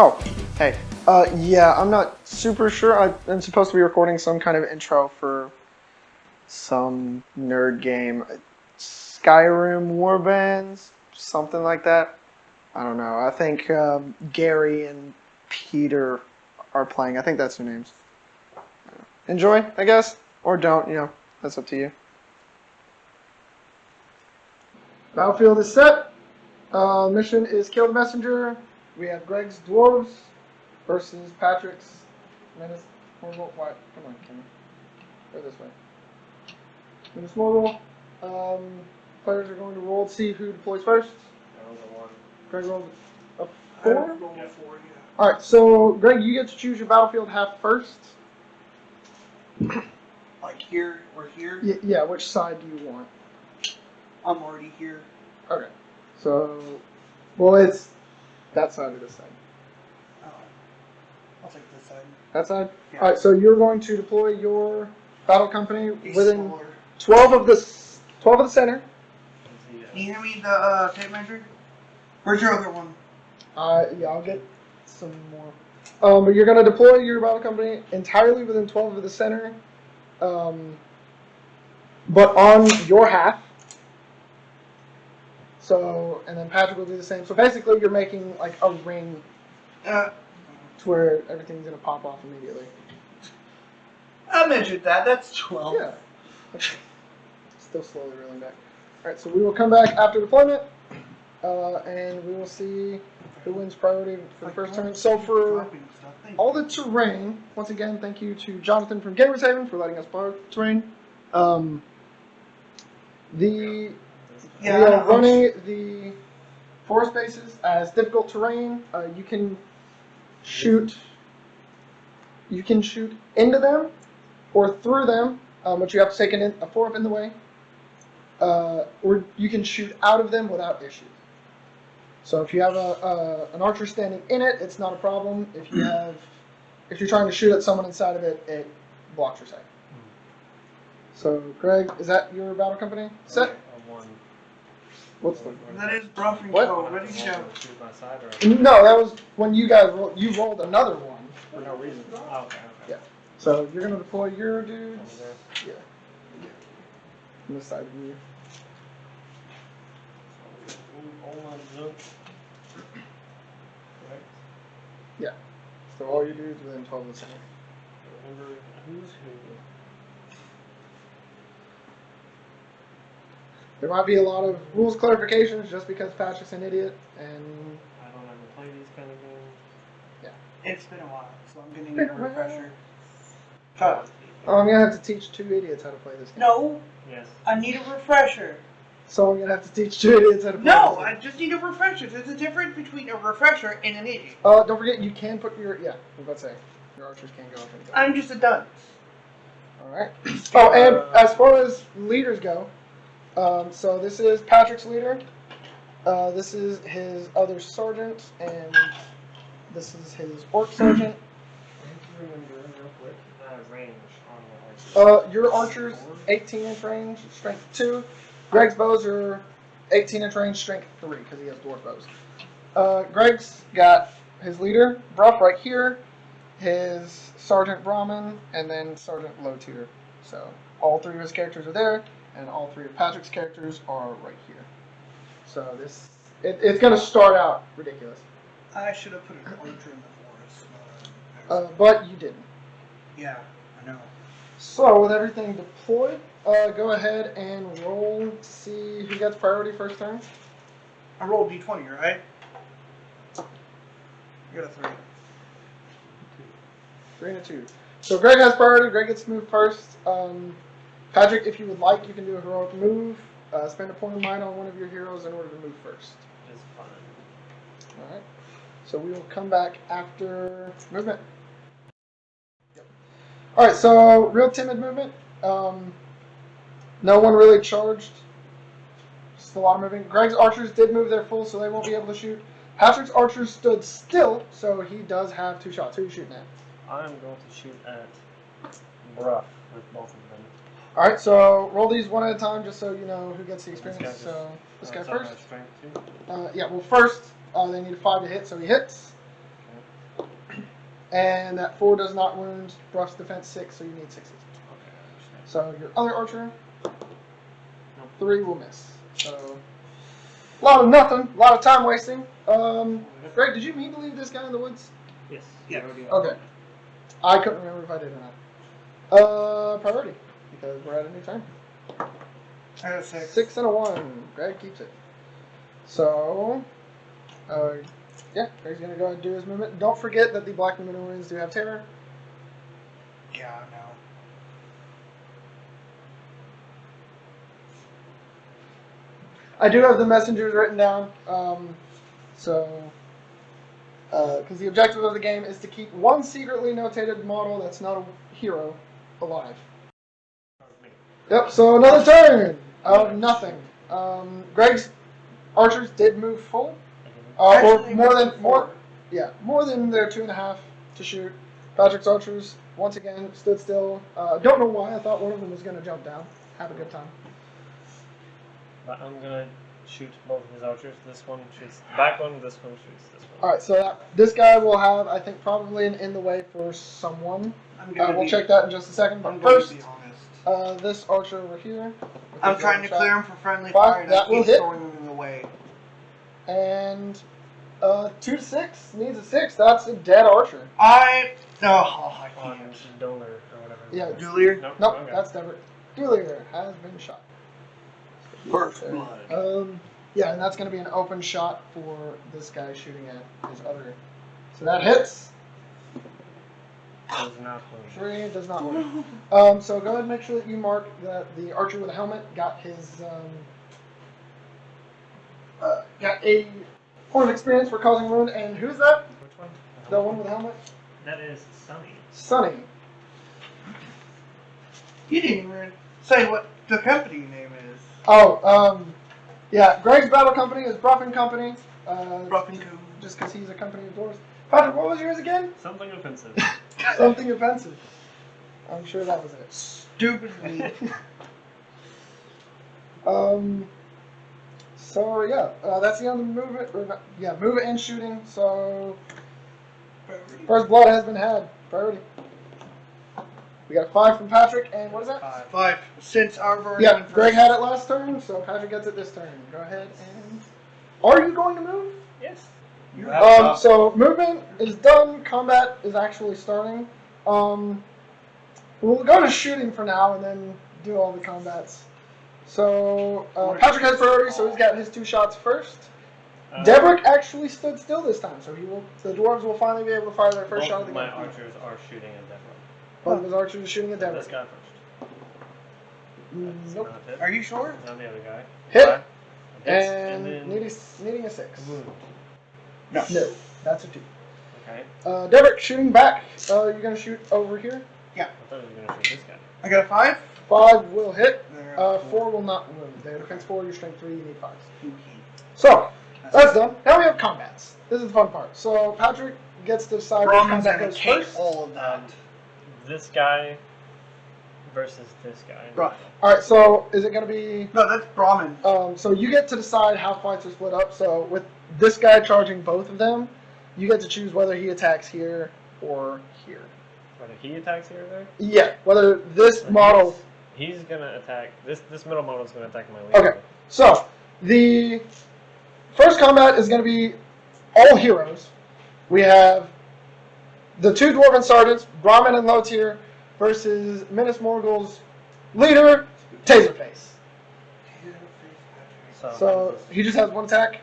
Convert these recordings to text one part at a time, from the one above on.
Oh, hey. Yeah, I'm not super sure. I'm supposed to be recording some kind of intro for some nerd game. Skyrim Warbands, something like that. I don't know. I think Gary and Peter are playing. I think that's their names. Enjoy, I guess, or don't. That's up to you. Battlefield is set. Mission is kill the messenger. We have Greg's dwarves versus Patrick's Minas Morgul. What? Come on, Kenny. Go this way. Minas Morgul. Players are going to roll to see who deploys first. I rolled a 1. Greg rolled a 4? I rolled a 4, yeah. Alright, so Greg, you get to choose your battlefield half first. Like here or here? Yeah, which side do you want? I'm already here. Okay. So, well, it's that side or this side? Oh, I'll take this side. That side? Yeah. Alright, so you're going to deploy your battle company Be within smaller. 12 of the center. Can you hand me the tape measure? Where's your other one? Yeah, I'll get some more. But you're going to deploy your battle company entirely within 12 of the center, but on your half. So, and then Patrick will do the same. So basically, you're making like a ring to where everything's going to pop off immediately. I measured that. That's 12. Yeah. Okay. Still slowly rolling back. All right, so we will come back after deployment, and we will see who wins priority for the first turn. So for all the terrain, once again, thank you to Jonathan from Gamers Haven for letting us borrow terrain. We are running the forest bases as difficult terrain. You can shoot into them or through them, but you have to take a 4-up in the way. Or you can shoot out of them without issue. So if you have an archer standing in it, it's not a problem. If you're trying to shoot at someone inside of it, it blocks your sight. So Greg, is that your battle company set? A 1. What's the? That is Bruff and What? Co. Ready to go. Choose my side or? No, that was when you guys rolled. You rolled another one for no reason. Oh, okay. Yeah. So you're gonna deploy your dudes. Over there. Yeah. On this side of you. Correct. Yeah. So all your dudes within 12 of the center. Remember who's who. There might be a lot of rules clarifications just because Patrick's an idiot, and I don't ever play these kind of games. It's been a while, so I'm getting a refresher. Shut up. I'm gonna have to teach 2 idiots how to play this game. No, Yes. I need a refresher. So I'm gonna have to teach 2 idiots how to play No, this I game. just need a refresher. There's a difference between a refresher and an idiot. Don't forget you can put your I was about to say your archers can go up and down. I'm just a dunce. All right. Oh, and as far as leaders go, so this is Patrick's leader. This is his other sergeant, and this is his orc sergeant. Remember real quick. Range on the archer. Your archers 18-inch range, strength 2. Greg's bows are 18-inch range, strength 3 because he has dwarf bows. Greg's got his leader Bruff right here, his sergeant Brahmin, and then sergeant low tier. So all 3 of his characters are there, and all 3 of Patrick's characters are right here. So it's going to start out ridiculous. I should have put an archer in the forest. But you didn't. Yeah, I know. So with everything deployed, go ahead and roll to see who gets priority first turn. I rolled d20, right? You got a 3. 3 and a 2. So Greg has priority. Greg gets to move first. Patrick, if you would like, you can do a heroic move. Spend a point of might on one of your heroes in order to move first. It's fun. All right. So we will come back after movement. Yep. All right. So real timid movement. No one really charged. Just a lot of moving. Greg's archers did move their full, so they won't be able to shoot. Patrick's archers stood still, so he does have 2 shots. Who are you shooting at? I'm going to shoot at Bruff with both of them. All right. So roll these one at a time, just so you know who gets the experience. So this guy Is that my first. strength too? Yeah. Well, first they need a 5 to hit, so he hits. And that 4 does not wound. Bruff's defense 6, so you need 6s. Okay, I understand. So your other archer, 3 will miss. So a lot of nothing, a lot of time wasting. Greg, did you mean to leave this guy in the woods? Yes. Yeah. Okay. I couldn't remember if I did or not. Priority, because we're at a new turn. I got a 6. 6 and a 1. Greg keeps it. So, yeah, Greg's gonna go ahead and do his movement. Don't forget that the Black Numenorians do have terror. Yeah, I know. I do have the messengers written down. Because the objective of the game is to keep one secretly notated model that's not a hero alive. Yep. So another turn of nothing. Greg's archers did move full, or Actually, more than 4. more than their 2.5 to shoot. Patrick's archers once again stood still. Don't know why. I thought one of them was going to jump down. Have a good time. But I'm gonna shoot both of his archers. This one shoots the back one, this one shoots this one. All right. So this guy will have, I think, probably an in the way for someone. We'll check that in just a second. But I'm going first, to be honest. this archer over here. I'm trying to clear him for friendly 5, fire, and I that will keep hit. throwing him in the way. And 2 to 6 needs a 6. That's a dead archer. I On can't. Donor or whatever. Yeah. Julier? Nope, okay. that's never. Duelier has been shot. First There. blood. Yeah, and that's going to be an open shot for this guy shooting at his other. So that hits. Does not wound. 3 does not work. So go ahead and make sure that you mark that the archer with a helmet got his got a point of experience for causing wound. And who's that? Which one? The one with the helmet? That is Sunny. Sunny. You didn't even say what the company name is. Oh, yeah. Greg's battle company is Bruff and Company. Bruff and Company. Just because he's a company of dwarves. Patrick, what was yours again? Something offensive. Something offensive. I'm sure that was it. Stupidly. So yeah, that's the end of the movement. Or not, yeah, movement and shooting. So first blood has been had. Priority. We got a 5 from Patrick, and what is that? 5. Since our version. Yeah, Greg had it last turn, so Patrick gets it this turn. Go ahead and. Are you going to move? Yes. So movement is done. Combat is actually starting. We'll go to shooting for now, and then do all the combats. So Patrick has priority, so he's got his 2 shots first. Devrick actually stood still this time, so the dwarves will finally be able to fire their first shot of the my game. archers are shooting at Devil. Both of his archers are shooting at This Devrick. guy first. That's Nope. not hit. Are you sure? Now the other guy. Hit. Hits, And then needing a 6. wound. No. No, that's a 2. Okay. Devrick shooting back. You're gonna shoot over here. I thought he was gonna shoot this guy. I got a 5. 5 will hit. There. 4 will not wound. Their defense 4, your strength 3, you need 5s. So, that's done. Now we have combats. This is the fun part. So, Patrick gets to decide which Brahman's combat gonna goes take first. all of that. This guy versus this guy. Right. Alright, so is it going to be... No, that's Brahman. So you get to decide how fights are split up. So with this guy charging both of them, you get to choose whether he attacks here or here. Whether he attacks here or there? Yeah, whether this So model... He's gonna attack. This middle model is gonna attack my leader. Okay, so the first combat is going to be all heroes. We have the 2 dwarven sergeants, Brahmin and low tier, versus Minas Morgul's leader, Taserface. So he just has 1 attack.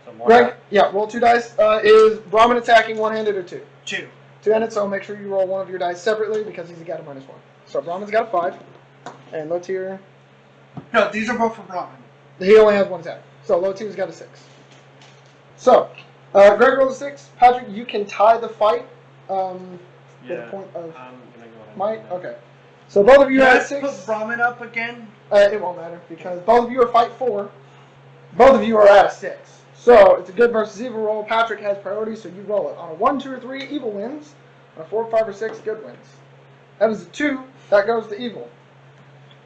So more Greg, yeah, roll 2 dice. Is Brahmin attacking one-handed or 2? 2. 2-handed, so make sure you roll 1 of your dice separately because he's got a -1. So Brahmin's got a 5, and low tier, No, these are both for Brahman. he only has 1 attack. So low tier's got a 6. So, Greg rolled a 6. Patrick, you can tie the fight with a point of I'm gonna go ahead. might. Okay. So both of you Can I had put 6. Brahman up again? It won't matter because both of you are fight 4. Both of you are at a 6. So it's a good versus evil roll. Patrick has priority, so you roll it. On a 1, 2, or 3, evil wins. On a 4, 5, or 6, good wins. That is a 2. That goes to evil.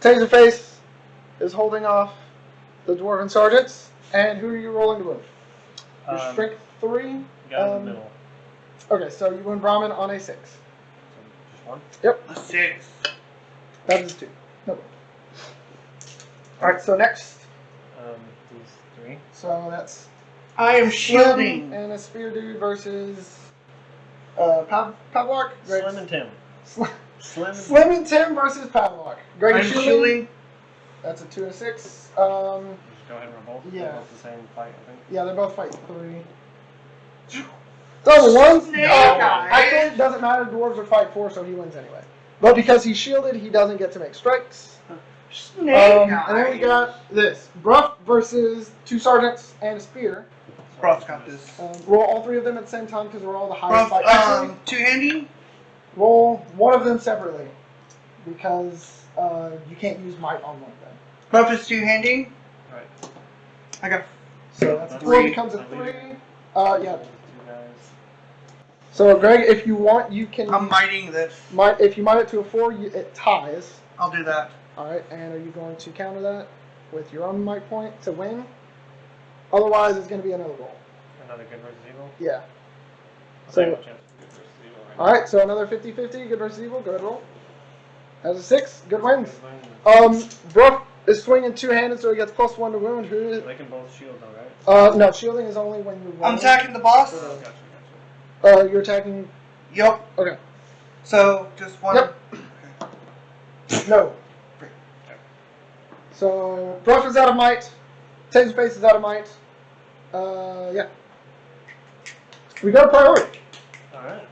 Taserface is holding off the dwarven sergeants. And who are you rolling to move? Your strength 3. Got in the middle. Okay, so you win Brahmin on a 6. So just one. A 6. That is 2. No. Alright, so next. These 3. So that's I am Slim shielding. and a Spear Dude versus Pavlok. Slim and Tim. Slim, Slim. Slim and Tim versus Pavlok. Greg I'm is shielding. shielding. That's a 2 and a 6. Just go ahead and roll both. Yeah. They're both the same fight, I think. Yeah, they're both fighting 3. Double ones? Snake Actually, eyes. it doesn't matter. Dwarves would fight 4, so he wins anyway. But because he's shielded, he doesn't get to make strikes. Snake And then we eyes. got this. Bruff versus 2 sergeants and a spear. Bruff's got this. Roll all 3 of them at the same time because we're all the highest Bruff, fight. Actually, two-handing. roll one of them separately because you can't use might on one of them. Bruff is two-handing. Right. I got So that's a 4 3. becomes a I'm 3. leading. Yeah. These 2 guys. So Greg, if you want, you can. I'm mighting this. If you might it to a 4, it ties. I'll do that. All right, and are you going to counter that with your own might point to win? Otherwise, it's going to be another roll. Another good versus evil. Yeah. I'll So- take a chance for good versus evil right All right, so another 50-50, good versus evil. Go ahead, roll. That's a 6. Good now. wins. Good win. Bruff is swinging 2-handed, so he gets +1 to wound. Who is? They can both shield though, right? No, shielding is only when you're. I'm attacking the boss. Oh, gotcha. You're attacking. Yup. Okay. So, just one. Yep. No. Great. So Bruff is out of might. Taserface is out of might. Yeah. We got a priority. Alright.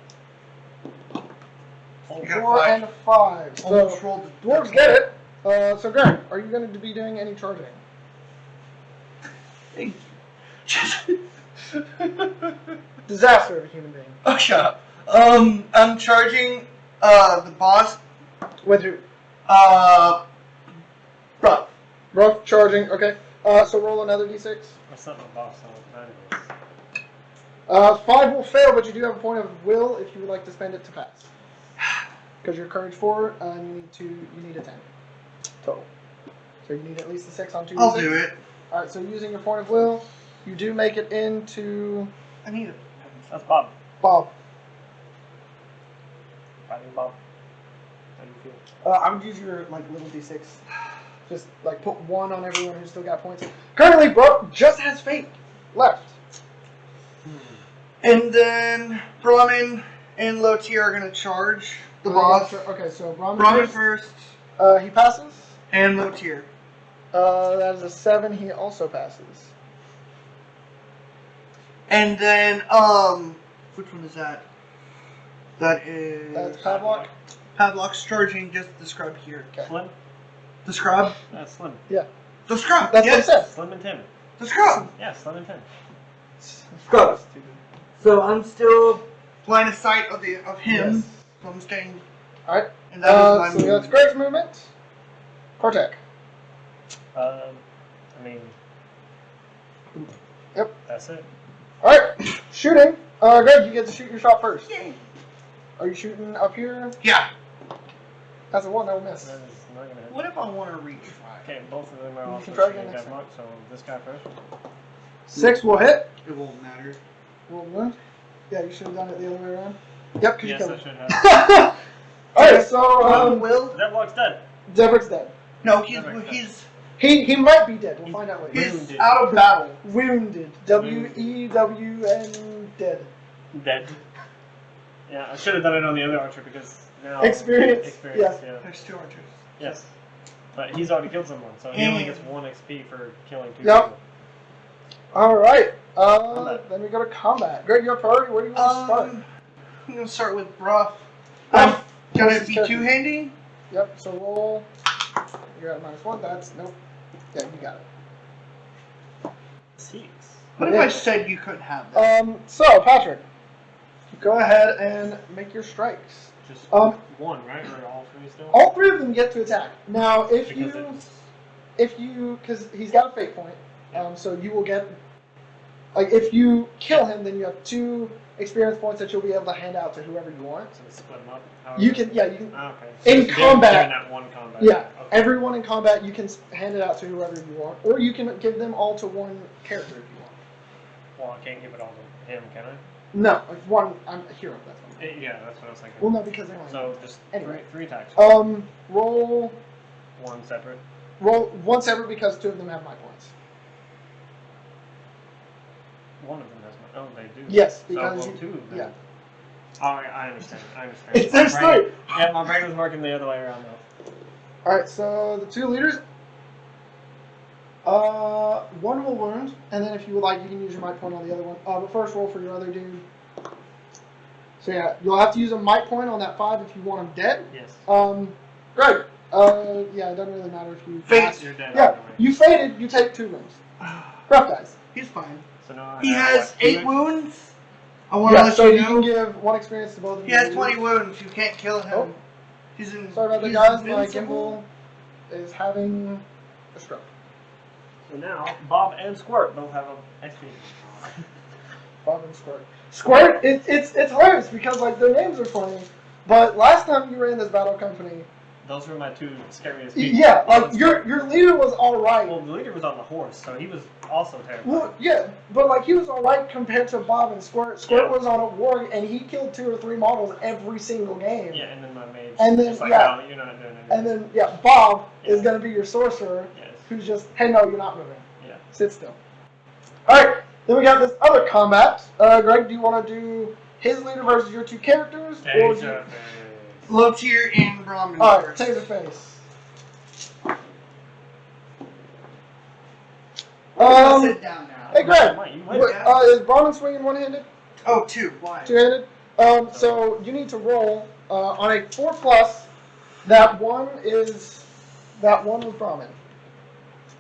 You got 4 5. and 5. So Almost rolled the dwarves get it. So Greg, are you going to be doing any charging? Disaster of a human being. Oh, shut up. I'm charging the boss. With who? Bruff. Bruff charging. Okay. So roll another d6. That's not my boss, so 9 goes. 5 will fail, but you do have a point of will if you would like to spend it to pass. Because you're courage 4, and you need a 10 total. So you need at least a 6 on 2. I'll do it. All right. So using your point of will, you do make it into I need a. That's Bob. Bob. Fighting Bob. How do you feel? I would use your little d6. Just put 1 on everyone who's still got points. Currently, Bruff just has fate left. And then Brahmin and low tier are gonna charge the boss. Okay, so Brahmin Brahmin first. first He passes. and low tier. That is a 7. He also passes. And then which one is that? That is That's Pavlok. Pavlok's charging just the scrub here. Okay. Slim? The scrub? That's Slim. The scrub! That's yes! what I said. Slim and Tim. The scrub! Yeah, Slim and Tim. Scrub. So I'm still line of sight of him. Yes. So I'm staying. Alright. And that is my So movement. that's Greg's movement. Cortec. I mean. Yep. That's it. Alright. Shooting. Greg, you get to shoot your shot first. Yay. Are you shooting up here? Yeah. That's a 1, that will miss. That is not gonna hit. What if I want to reach 5? Okay, both of them are You also can try shooting again next Deadlock, so this guy first. 6 will hit. It won't matter. Roll wound. Yeah, you should have done it the other way around. Yep, because Yes, you I killed should him. have. Alright, so Will? Deadlock's dead. Debrick's dead. No, Never he's He might be dead. We'll find out later. he's Wounded. out of battle. Wounded. W-E-W-N dead. Dead. Yeah, I should have done it on the other archer because now. Experience. Experience, Yeah. yeah. There's 2 archers. Yes. But he's already killed someone, so he only gets 1 XP for killing 2 Yep. people. Alright. Combat. Then we go to combat. Greg, your priority, where do you want to start? I'm gonna start with Bruff. Bruff Gonna versus be Turkey. two-handing. Yep, so roll. You're at -1. That's, nope. Yeah, you got it. 6. What if Yeah. I said you couldn't have that? So, Patrick, go ahead and make your strikes. Just Um, 1, right? Or all 3 still? All 3 of them get to attack. Now, Because it's. because he's got a fate point, so you will get, if you kill him, then you have 2 experience points that you'll be able to hand out to whoever you want. So we split them up. However. You can, you can, Ah, okay. in just combat- During that 1 combat. yeah, Okay. everyone in combat, you can hand it out to whoever you want, or you can give them all to one character if you want. Well, I can't give it all to him, can I? No, like one. I'm a hero. That's one. Yeah, that's what I was thinking. Well, no, because anyway. So just Anyway. three attacks. Roll One separate. one separate because two of them have my points. One of them has my. Oh, they do. Yes, So, because well, two of them. yeah. Oh, I understand. I understand. There's My brain- three. Yeah, my brain was working the other way around though. All right, so the two leaders. One will wound, and then if you would like, you can use your might point on the other one. But first, roll for your other dude. So yeah, you'll have to use a might point on that 5 if you want him dead. Yes. Great. Yeah, it doesn't really matter if you Fade. pass. You're dead. Yeah, either way. you faded. You take 2 wounds. Rough dice. He's fine. So now I He have, has what, 8 two wounds. I want to Yeah, let so you you know. can give 1 experience to both of He you. has 20 wounds. You can't kill him. Oh. He's in. Sorry about that, he's guys. My invincible. gimbal is having a stroke. So now Bob and Squirt both have a XP. Bob and Squirt. Squirt, it's hilarious because like their names are funny, but last time you ran this battle company, Those were my two scariest people. yeah, like Bob and your Squirt. leader was all right. Well, the leader was on the horse, so he was also terrified. Well, yeah, but like he was all right compared to Bob and Squirt. Squirt Yeah. was on a warg and he killed 2 or 3 models every single game. Yeah, and then my mage. And then, just like, yeah. no, you're not doing anything. And then yeah, Bob is Yeah. gonna be your sorcerer, Yes. who's just hey no, you're not moving. Yeah. Sit still. All right, then we got this other combat. Greg, do you want to do his leader versus your 2 characters, or do you... Taser face. Low tier and Brahmin. All right, first. Taserface. Sit down now. Hey Greg, Mike, you win. what, is Brahmin swinging one-handed, Oh, 2. Why? two-handed? So you need to roll on a 4+. That one was Brahmin.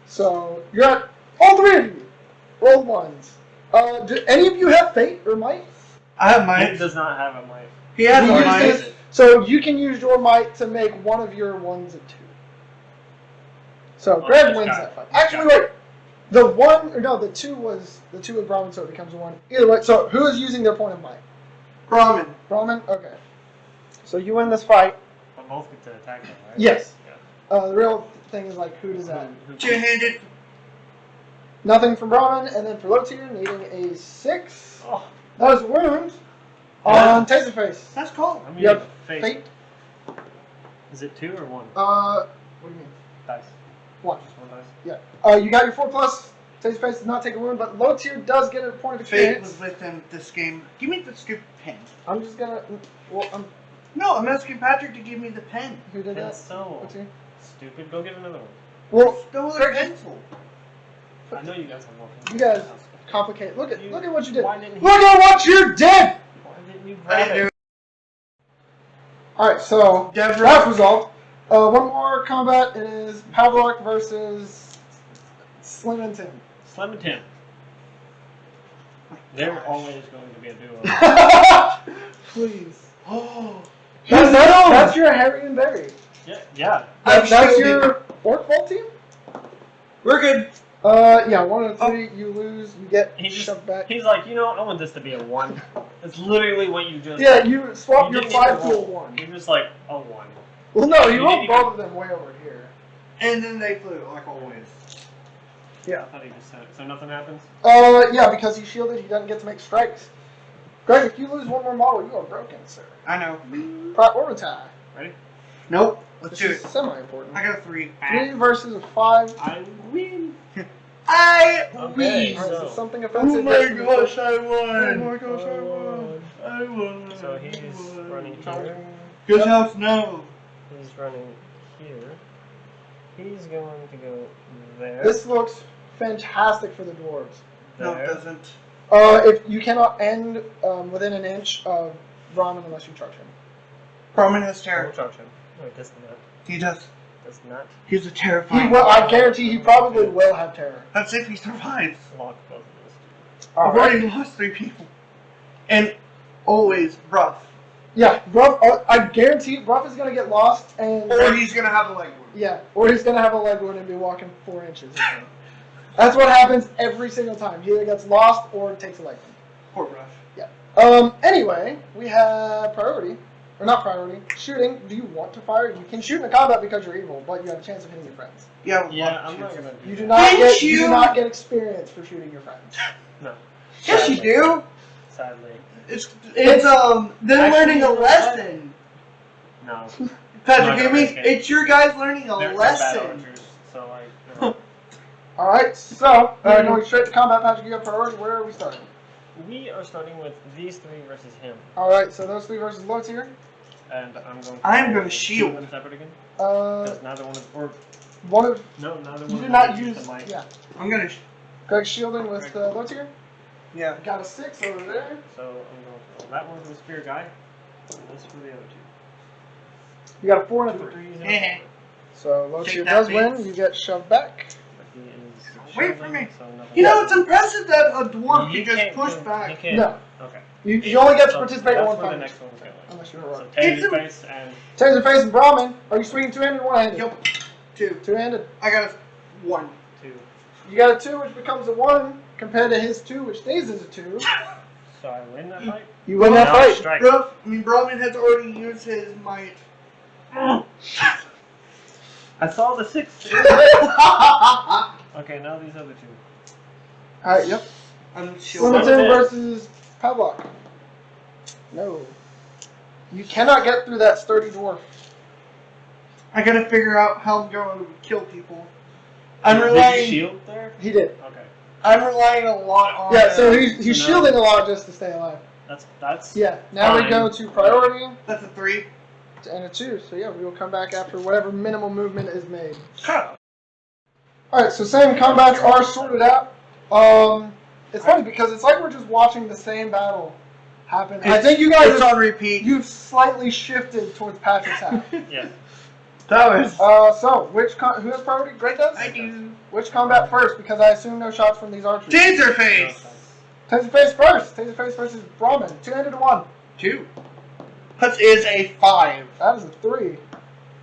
So you're at all 3 of you. Roll 1s. Do any of you have fate or might? I have He mine. does not have a might. He has You a use mine. this- So you can use your might to make one of your 1s a 2. So Oh, Greg this wins guy. that fight. This Actually, guy. wait. The 2 was Brahmin, so it becomes a 1. Either way, so who is using their point of might? Brahmin. Brahmin? Okay. So you win this fight. But both get to attack him, right? Yes. Yeah. The real thing is like, who does that? Who- Two-handed. Nothing from Brahmin, and then for low tier, needing a 6. Oh, That is wound Yeah. on Taserface. That's cool. I'm Yep. using fate. Fate. Is it 2 or 1? What do you mean? Dice. 1. Just 1 dice. Yeah. You got your 4+. Taserface does not take a wound, but low tier does get a point of Fate experience. was with him this game. Give me the stupid pen. I'm just gonna. Well, No, I'm asking Patrick to give me the pen. who did that? Pencil. What's here? Stupid. Go get another one. Well, Go with a Greg, pencil. I know you guys have more. You guys complicate. Look at what you did. Why didn't he? Look at what you did. Why didn't you I grab didn't do it? it. All right, so Deborah. draft resolved. One more combat. It is Pavlok versus Slim and Tim. Slim and Tim. They're always going to be a duo. Please. Oh. That's your Harry and Barry. Yeah. That's shielded. your Orc Vault team? We're good. Yeah, 1 out of 3, you lose, you get He just- shoved back. He's like, I want this to be a 1. It's literally what you just. Yeah, you swap You your didn't even 5 to a roll. 1. You're just like a 1. Well, no, You you rolled didn't even- both of them way over here. And then they flew, like always. Yeah. I thought he just said it. So nothing happens? Yeah, because he's shielded, he doesn't get to make strikes. Greg, if you lose 1 more model, you are broken, sir. I know. Prioritize. Ready? Nope. Let's This do is it. semi-important. I got a 3. 3 versus a 5. I win. I Okay, win. Alright, so- is something Oh offensive? my gosh, I won. Oh my gosh, I won. I won. So he's running here. Good house, no. He's running here. He's going to go there. This looks fantastic for the dwarves. No, there. it doesn't. If you cannot end within an inch of Brahmin unless you charge him. Brahmin has I terror. will charge him. No, it does not. He does. Does not He's a He terrifying. will, I guarantee he probably will have terror. That's if he survives. lock both of those. I've already lost 3 people. And always Bruff. Yeah, Bruff, I guarantee Bruff is going to get lost and... Or he's gonna have a leg wound. Yeah, or he's going to have a leg wound and be walking 4 inches. That's what happens every single time. He either gets lost or takes a leg wound. Poor Bruff. Anyway, we have priority. Or not priority. Shooting. Do you want to fire? You can shoot in a combat because you're evil, but you have a chance of hitting your friends. Yeah, I'm not gonna. You do not Didn't you you? do not get experience for shooting your friends. No. Yes, you do. sadly. It's they're Actually, learning you a know lesson. No. Patrick, Not give me. risk it. It's your guys learning a They're bad lesson. archers, so like. Alright, so, going straight to combat, Patrick, you have priority. Where are we starting? We are starting with these three versus him, Alright, so those three versus low tier. and I'm going. I'm gonna do shield. them separate again. Uh, Because neither one is. Or one of. no, neither one. You did is not gonna use. the mic. Yeah. I'm gonna. Greg's shielding with low tier. Yeah. Got a 6 over there. So I'm going to roll that one for the spear guy, and this for the other two. You got a 4 and a 2 3. threes and Eh. a 4. So low Take tier that, does please. win. You get shoved back. But he is Wait shielding, for me. So nothing. You know, it's impressive that a dwarf He can just can't push do- back. He can't. No. Okay. You only get to So participate in that's one where the fight. next one's going. Unless you're a So rogue. Taser It's a- face and Taser face and Brahmin. Are you swinging two-handed or one-handed? Yep. 2. Two-handed. I got a 1. 2. You got a 2, which becomes a 1, compared to his 2, which stays as a 2. So I win that fight. You win that Now I fight. strike. Brahmin has already used his might. I saw the 6. Okay, now these other two. Alright, yep. I'm shielding. Limit- Slimmington it. versus Pavlok. No. You cannot get through that sturdy dwarf. I gotta figure out how I'm going to kill people. I'm Did you relying. shield there? He did. Okay. I'm relying a lot on. Yeah, so he's So now- shielding a lot just to stay alive. That's. Yeah, now we Fine. go to priority That's a 3. and a 2. So yeah, we will come back after whatever minimal movement is made. Huh. Alright, so same combats are sorted out. It's funny because it's like we're just watching the same battle happen. I think you It's guys on repeat. you've slightly shifted towards Patrick's half. Yeah. That was. So who has priority? Greg does? I do. Which combat first? Because I assume no shots from these archers. Taser face. Taser face first. Taser face versus Brahmin. 2-handed to 1. 2. That is a 5. That is a 3.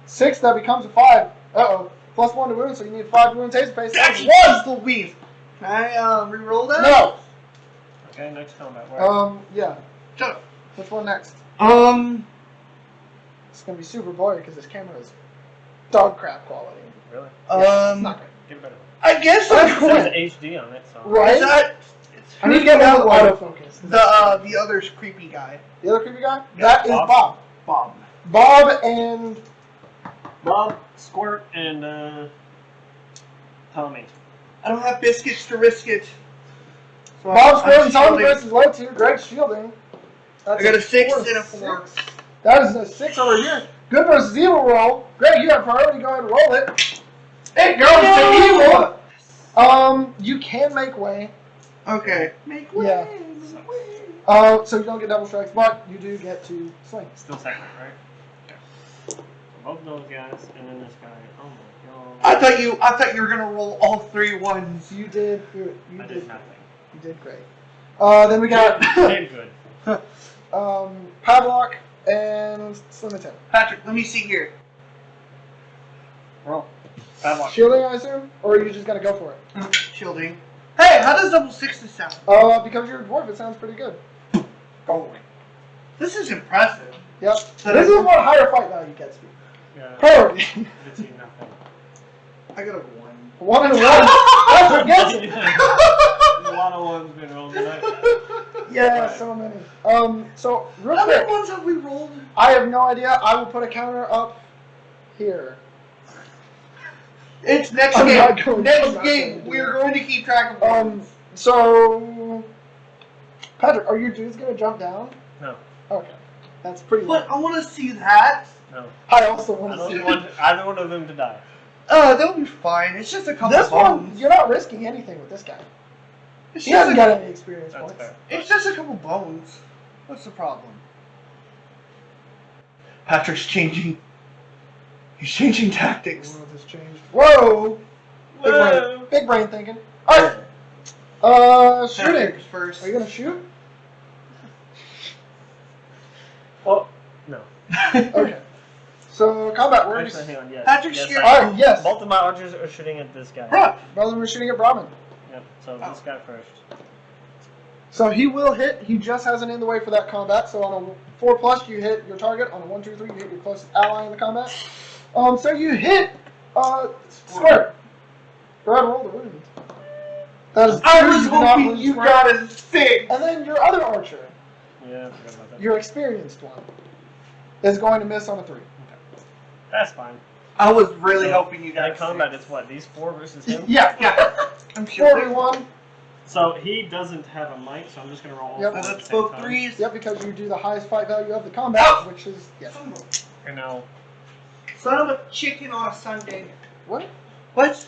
6, that becomes a 5. Uh-oh. Plus 1 to wound, so you need 5 to wound Taser face. That's 1! That's Louise. Can I re-roll that? No! Okay, next combat. Where? Yeah. Shut up. Which one next? Um. It's gonna be super blurry because this camera is dog crap quality. Really? It's not great. Get better. I guess It It Right. says HD on it, so. Right? Is that? I need to get one with autofocus. The other creepy guy. The other creepy guy? Yeah, That is Bob. Bob. Bob. Bob and Bob, Squirt, and Tommy. I don't have biscuits to risk it. So Bob's I'm squaring Tommy shielding. versus low tier. Greg's shielding. That's I got a 6 4, and a 4. 6. That is a 6 over here. Good versus evil roll. Greg, you have priority. Go ahead and roll it. It goes to evil. You can make way. Okay. Make way. Yeah. Make way. So you don't get double strikes, but you do get to swing. Still second, right? Okay. So both those guys, and then this guy. Oh my god. I thought you were gonna roll all 3 ones. You did good. You I did. did nothing. You did great. Then we got Did good. Pavlok and Slimmington. Patrick, let me see here. Roll. Padlock. Shielding, I assume, or are you just gonna go for it? Shielding. Hey, how does double 6 sound? Because you're a dwarf, it sounds pretty good. Oh. This is impressive. Yep. So This is what higher fight value gets you. Yeah. Priority. Did see nothing. I got a 1. 1 and 1. That's what gets you. A lot of ones been rolled tonight. Yeah, so many. So real How many quick, ones have we rolled? I have no idea. I will put a counter up here. It's next I'm not game. going- I'm Next not game, going to do we're that. going to keep track of ones. So Patrick, are your dudes gonna jump down? No. Okay, that's pretty low. But I want to see that. No. I also I want to see don't want either one of them to die. That'll be fine. It's just a couple this one. bones. You're not risking anything with this guy. It's He just hasn't a, got any experience That's points. fair. it's just a couple bones. What's the problem? Patrick's changing. He's changing tactics. The world has changed. Whoa! Big Whoa. brain, big brain thinking. All right. Shooting. Patrick's first. Are you gonna shoot? Oh, no. Okay. So combat works. Actually, hang on. Yes. Patrick's yes, scared. I- All right. Yes. Both of my archers are shooting at this guy. Bruh. Brother, we're shooting at Brahmin. Yep. So this guy first. So he will hit. He just hasn't in the way for that combat. So on a 4+, you hit your target. On a 1, 2, 3, you hit your closest ally in the combat. So you hit Squirt. Go ahead and roll the wound. That is I two, was do not hoping lose you strength. got a 6. And then your other archer, Yeah, I forgot about that. your experienced one, is going to miss on a 3. Okay. That's fine. I was really So, hoping you got in a combat, 6. it's what, these 4 versus him? Yeah. I'm sure. 41. So he doesn't have a might, so I'm just gonna roll all Yep. 4 So at that's the same both time. 3s. Yep, because you do the highest fight value of the combat, Oh! which is, yes. And now, Son of a chicken on a Sunday. What? What?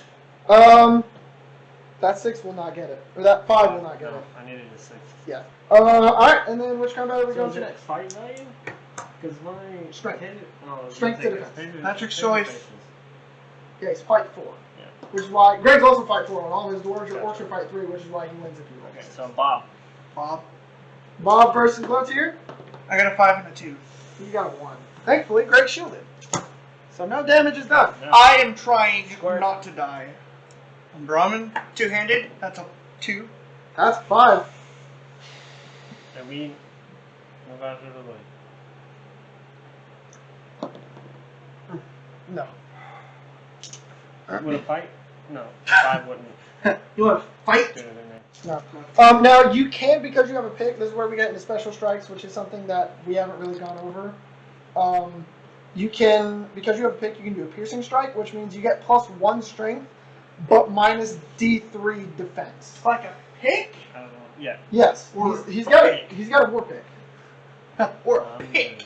That 6 will not get it. Or that 5 will not get no, it. I needed a 6. Yeah. Alright, and then which combat are we So going is to it next? fight value? Because my... Strength. Oh, Strength to defense. Patrick's choice. Yeah, he's fight 4. Yeah. Which is why Greg's also fight 4 on all his dwarves. Your orcs are fight 3, which is why he wins if you roll. Okay, so Bob. Bob versus Glotier. I got a 5 and a 2. You got a 1. Thankfully, Greg shielded. So no damage is done. No. I am trying Square. not to die. I'm Brahmin, 2-handed. That's a 2. That's 5. And we move out of the way. No. Would a fight? No, 5 wouldn't You want to fight? do anything there. No. Now you can, because you have a pick. This is where we get into special strikes, which is something that we haven't really gone over. You can, because you have a pick, you can do a piercing strike, which means you get +1 strength, but minus D3 defense. Like a pick? I don't know. Yeah. Yes, Or he's got a war pick. Or a pick.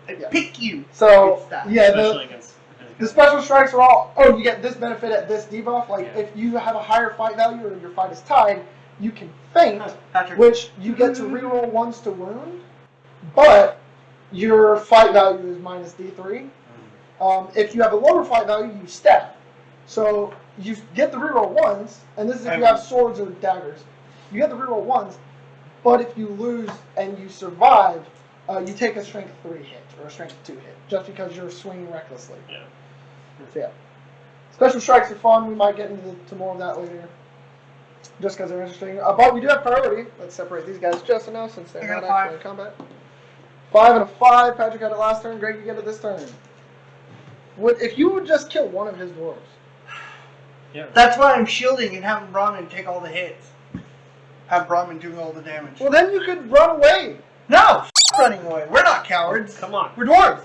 I Yeah. pick you. So It's that. yeah, Especially against... the special strikes are all. Oh, you get this benefit at this debuff. Like Yeah. if you have a higher fight value or your fight is tied, you can feint, Patrick. which you get to reroll 1s to wound, but your fight value is minus D3. If you have a lower fight value, you stab. So you get the reroll 1s, and this is if you have swords or daggers. You get the reroll 1s, but if you lose and you survive, you take a strength 3 hit or a strength 2 hit, just because you're swinging recklessly. Yeah. So yeah. Special strikes are fun. We might get into more of that later, just because they're interesting. But we do have priority. Let's separate these guys just enough since they're I got not a 5. actually in combat. 5 and a 5. Patrick had it last turn. Greg, you get it this turn. If you would just kill one of his dwarves. Yeah. That's why I'm shielding and having Brahmin take all the hits. Have Brahmin doing all the damage. Well, then you could run away. No! Running away. We're not cowards. Come on. We're dwarves.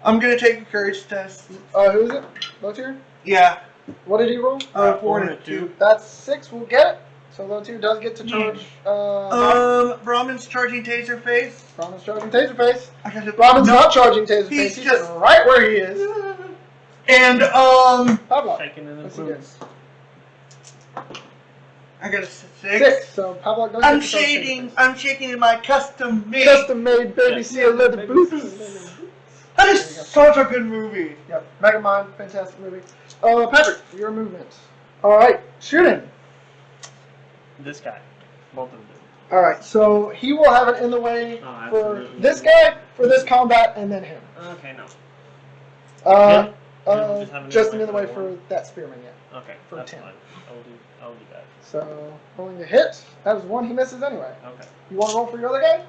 I'm gonna take a courage test. Who is it? Lotier? Yeah. What did he roll? 4 and a 2. That's 6. We'll get it. So Lotier does get to charge. Brahmin's charging taser face. Brahmin's charging Taserface. I got to. Brahmin's not charging Taserface. He's He's just- sitting right where he is. And Pavlov. Taking in the What's he boots. I got a 6. 6. So Pavlov does I'm get to charge shading. Taserface. I'm shaking in my custom made. Custom-made baby seal leather Baby boots. seal. That is such a good movie. Yep. Megamind, fantastic movie. Patrick, your movement. All right, shooting. This guy. Both of them. All right, so he will have it in the way Oh, for absolutely. this guy, for this combat, and then him. Okay, no. Uh, Just have it just in in the the way way for for that spearman, yeah. Okay, For that's 10. fine. I'll do that. So rolling to hit. That is 1 he misses anyway. Okay. You want to roll for your other guy?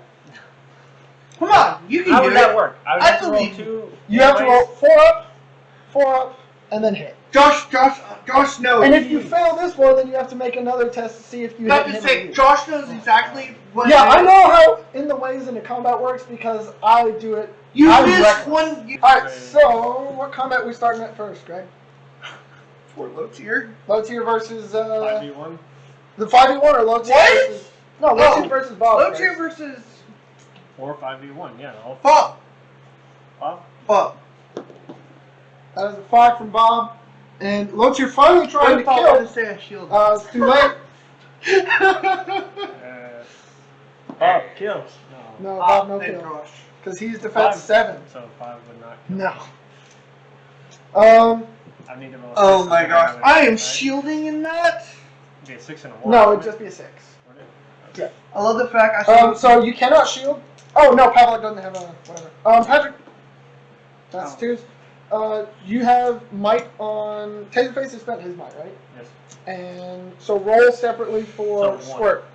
Come on, you can How do would it. that work? I would I have to roll believe 2. You have to roll 4 up, and then hit. Josh knows. And if you fail this one, then you have to make another test to see if you Not hit to him or say, you. Josh knows exactly what. Yeah, it I is. know how in the ways into combat works because I do it. You I'm missed reckless. one. Alright, so what combat we starting at first, Greg? For low tier. Low tier versus 5v1. the 5v1 or low tier What? versus no low tier versus Bob. Low Greg. tier versus Or 5v1, yeah. All Bob. Bob. That is a 5 from Bob. And low tier finally trying to kill. Say I shield. It's too late. Bob, kill. No, Bob no then kill. Josh. Because he's defense 7. So 5 would not. No. I need to roll a 6 Oh on my the gosh, damage, I am right? shielding in that. It'd be a 6 and a 1. No, it'd wouldn't just be a 6. Would it? Okay. I love the fact I shielded. So you cannot shield. Oh no, Pavlov doesn't have a whatever. Patrick. That's Oh. 2s. You have might on Taserface has spent his might, right? Yes. And so roll separately for So one. Squirt.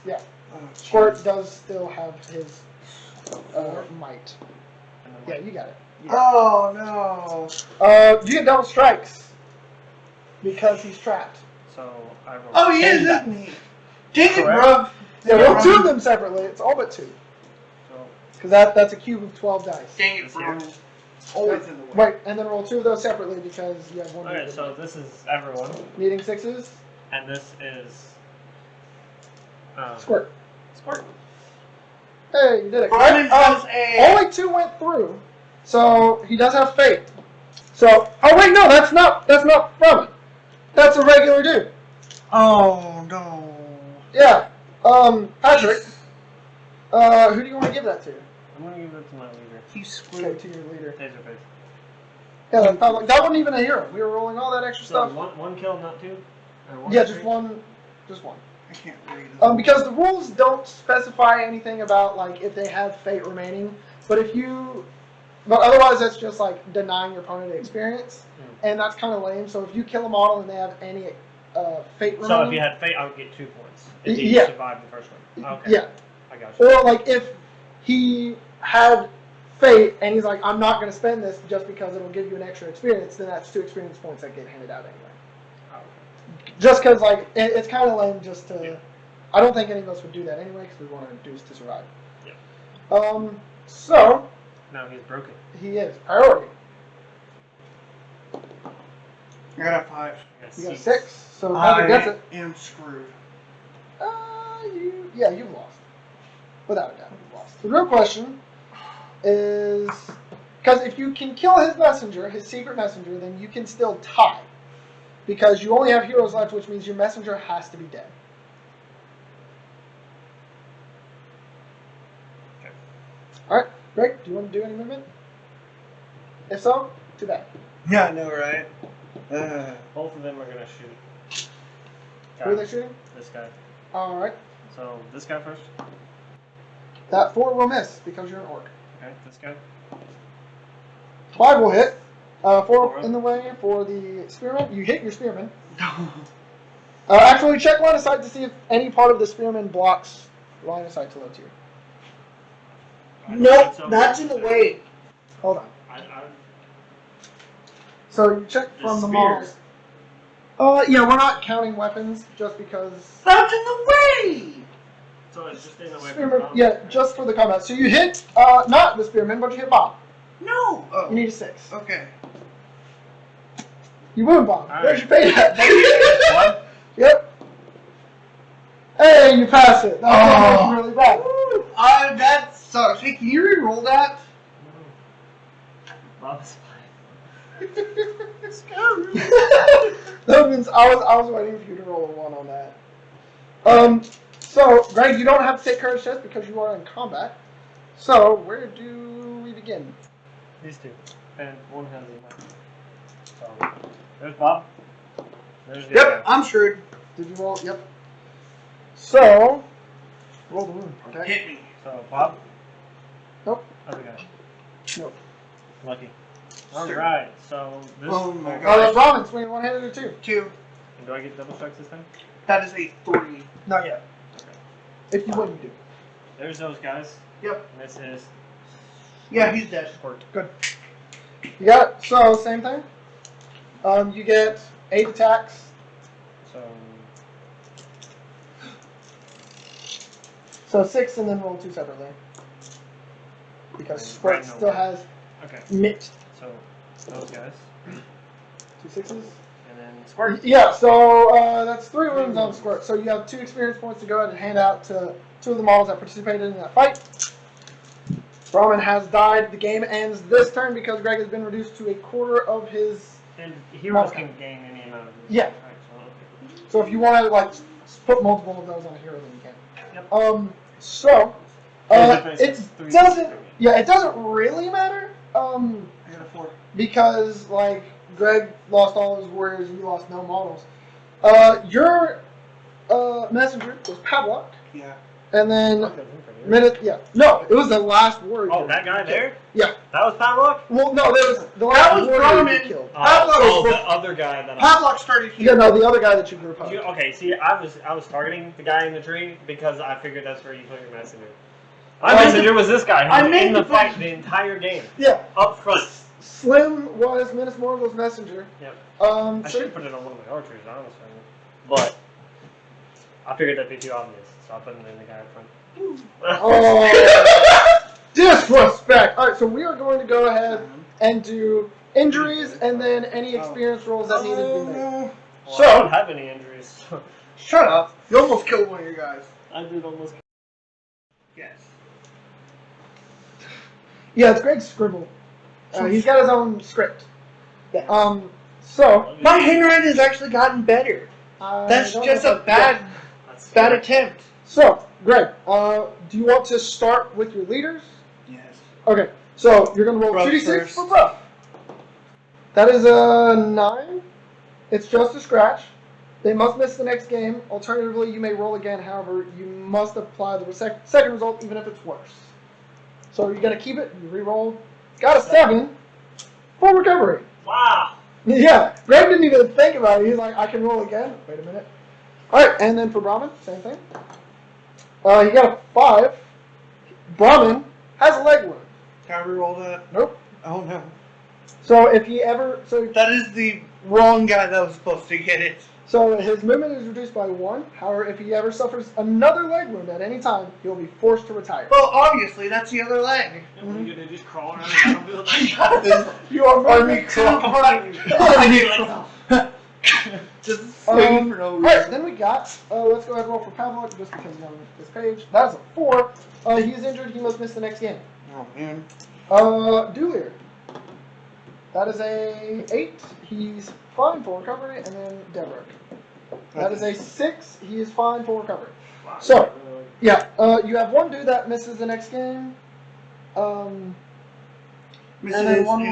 Yeah, Oh, Squirt does still have his might. And then Yeah, what? you got it. Oh no. You get double strikes because he's trapped. So I rolled. Oh, he 10 is, dice. isn't he? Dang it, Correct. bro. Yeah, roll 2 of them separately. It's all but 2. So Because that's a cube of 12 dice. Dang it, This bro. here. Always in the way. Wait, and then roll 2 of those separately because you have one. okay, needed. so this is everyone, Needing 6s. and this is Squirt. Squirt. Hey, you did it. Brian has a. Only 2 went through, so he does have fate. So, oh wait, no, that's not Roman. That's a regular dude. Oh, no. Yeah. Patrick. Who do you want to give that to? I'm gonna give it to my leader. He's Okay, screwed. to your leader. Taserface. Yeah, that's probably, that wasn't even a hero. We were rolling all that extra So stuff. one kill, not 2. Or one Yeah, straight? just one. Just one. I can't read. Because the rules don't specify anything about like if they have fate remaining, but otherwise that's just like denying your opponent experience, and that's kind of lame. So if you kill a model and they have any fate remaining, So if you had fate, I would get 2 points. If you Yeah. survived the first one. Okay. yeah, I got you. or like if he had fate and he's like, I'm not going to spend this just because it'll give you an extra experience, then that's 2 experience points that get handed out anyway. Oh, okay. Just because like it's kind of lame just to. Yeah. I don't think any of us would do that anyway because we want to do is to survive. Yeah. So Now he's broken. he is priority. I got a 5. You got a 6, so Patrick gets it. I am screwed. You've lost. Without a doubt, you've lost. The real question is, because if you can kill his messenger, his secret messenger, then you can still tie. Because you only have heroes left, which means your messenger has to be dead. Okay. Alright, Greg, do you want to do any movement? If so, too bad. Yeah, I know, right? Both of them are gonna shoot. Who are they shooting? This guy. Alright. So this guy first. That 4 will miss because you're an orc. Okay, this guy. 5 will hit. 4 Four. in the way for the spearman. You hit your spearman. Actually, check line of sight to see if any part of the spearman blocks line of sight to low tier. Nope, that's in the way. Hold on. I So you check The from the spears. models. Yeah, we're not counting weapons just because. That's in the way! So it's just in the way. Spearman, yeah, just for the combat. So you hit not the spearman, but you hit Bob. No! Oh. You need a 6. Okay. You wound Bob. All Where's right. your pay at? One. Yep. Hey, you pass it. That was really bad. That sucks. Hey, can you re-roll that? Bob's fine. That means I was waiting for you to roll a 1 on that. So Greg, you don't have to take courage checks because you are in combat. So where do we begin? These 2. And one has a knife. So there's Bob. There's the other Yep, guy. I'm screwed. Did you roll? Yep. So roll the wound. Okay. Hit me. So Bob. Nope. Other guy. Nope. Lucky. Alright, so this. Oh my oh, God. Robin, swinging one-handed or 2? 2. And do I get double strikes this time? That is a 3. Not yet. Okay. If you wouldn't do. There's those guys. Yep. And this is Yeah, he's dead. Squirt. Good. You got it. So same thing. You get 8 attacks. So So 6 and then roll 2 separately. Because And Squirt right now still what? has okay. mitt. So those guys. 2 6s. And then Squirt. Yeah, so that's 3 wounds on Squirt. So you have 2 experience points to go ahead and hand out to 2 of the models that participated in that fight. Brahmin has died. The game ends this turn because Greg has been reduced to a quarter of his. And heroes Okay. can gain any amount of Yeah. Alright, so okay. So if you want to like put multiple of those on a hero, then you can. Yep. So Taserface it is 3 doesn't. Yeah, it doesn't really matter. I got a 4. Because like Greg lost all his warriors and you lost no models. Your messenger was padlocked, Yeah. and then Fuck, that's infinite. no, it was the last warrior. Oh, that guy there? Yeah. That was Padlock? Well, no, there was the That last was warrior Brahmin. you killed. Padlock was the supposed- other guy that Padlock started Yeah, here. no, the other guy that you group up. Okay, see, I was targeting the guy in the tree because I figured that's where you put your messenger. My I messenger was this guy I who was made in the the fight point- the entire game. Yeah, Up front. Slim was Minas Morgul's messenger. Yep. Um, I so, should have put it on one of my archers, honestly. but I figured that'd be too obvious, so I put him in the guy up front. Oh, disrespect! All right, so we are going to go ahead and do injuries and then any experience rolls that need to be made. no. Well, I don't have any injuries. So Shut up. You almost killed one of your guys. I did almost. Yes. Yeah, it's Greg's scribble. He's got his own script. So My handwriting has actually gotten better. That's I don't just know a if bad attempt. So, Greg, do you want to start with your leaders? Yes. Okay, so you're going to roll Bruff 2d6 first. for Bruff. That is a 9. It's just a scratch. They must miss the next game. Alternatively, you may roll again. However, you must apply the second result even if it's worse. So you're going to keep it. You re-roll. Got a 7. Full recovery. Wow. Yeah, Greg didn't even think about it. He's like, I can roll again. Wait a minute. All right, and then for Brahmin, same thing. He got a 5. Brahmin has a leg wound. Can I reroll that? Nope. Oh no. So if he ever, That is the wrong guy that was supposed to get it. so his movement is reduced by 1. However, if he ever suffers another leg wound at any time, he'll be forced to retire. Well, obviously, that's the other leg. You gonna just crawl around the battlefield like that? You are Army crawl. Just All swing for no reason. right, then we got. Let's go ahead and roll for Pavlok just because he's on this page. That's a 4. He is injured. He must miss the next game. Oh man. Dulier. That is a 8. He's fine for recovery, and then Debrick. That is a 6. He is fine for recovery. Wow. So, yeah, you have one dude that misses the next game. And then one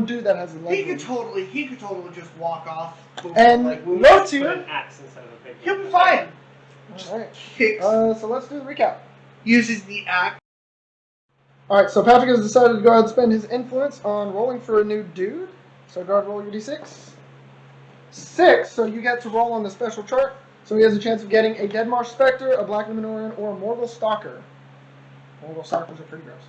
dude that has a leg He could wound. totally just walk off. And like, wound. low Put tier. an axe instead of a big He'll be fine. Alright. Kicks. So let's do the recap. Uses the axe. Alright, so Patrick has decided to go ahead and spend his influence on rolling for a new dude. So go ahead and roll your d6. 6, so you get to roll on the special chart. So he has a chance of getting a Dead Marsh Spectre, a Black Numenorian, or a Morgul Stalker. Morgul Stalkers are pretty gross.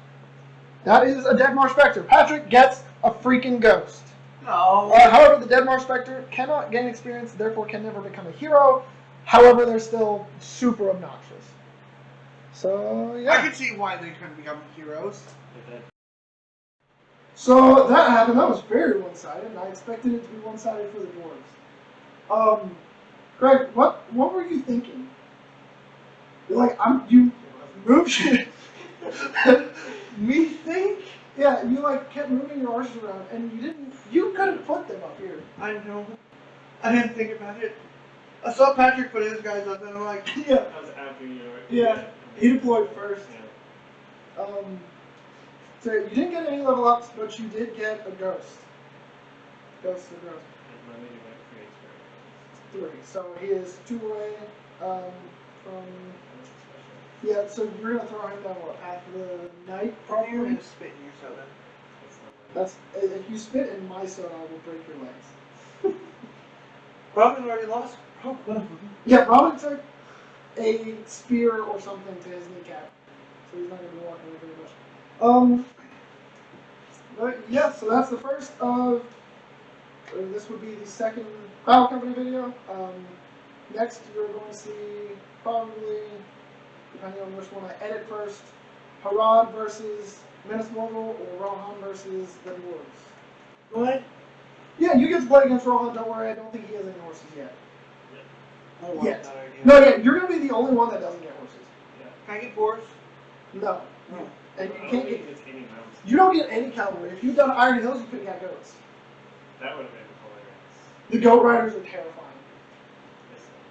That is a Dead Marsh Spectre. Patrick gets a freaking ghost. No. However, the Dead Marsh Spectre cannot gain experience, therefore can never become a hero. However, they're still super obnoxious. So, yeah. I can see why they couldn't become heroes. So that happened. That was very one-sided, and I expected it to be one-sided for the dwarves. Greg, what were you thinking? You're like, you move shit. Me think? Yeah, you like kept moving your arches around, and you couldn't put them up here. I know. I didn't think about it. I saw Patrick put his guys up, and I'm like, Yeah, That was after you were. Yeah. he deployed first. Yeah. So you didn't get any level ups, but you did get a ghost. Ghost of ghost. My leader went 3. So he is 2 away from. Yeah, so you're gonna throw him down at the night, you're probably. gonna spit in your soda. That's if you spit in my soda, I will break your legs. Robin already lost. Oh, one of them. Yeah, Robin took a spear or something to his kneecap, so he's not gonna be walking with very much. But yeah, so that's the first of. This would be the second Battle Company video. Next, you're going to see probably, depending on which one I edit first, Harad versus Minas Morgul or Rohan versus the Dwarves. What? Yeah, you get to play against Rohan. Don't worry, I don't think he has any horses yet. Oh, Yet. No, yeah, you're gonna be the only one that doesn't get horses. Can I get boars? No. No. And I you don't can't think get. it's any mounts. You don't get any cavalry. If you've done Iron Hills, you couldn't get goats. That would have been hilarious. The goat riders are terrifying.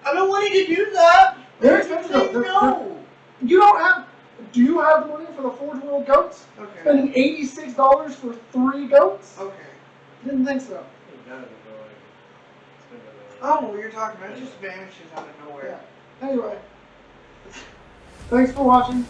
I've been wanting to do that. They're expensive though. No. You don't have. Do you have the money for the Forge World goats? Okay. Spending $86 for 3 goats? Okay. Didn't think so. Oh, what you're talking about, it just vanishes out of nowhere. Yeah. Anyway. Thanks for watching.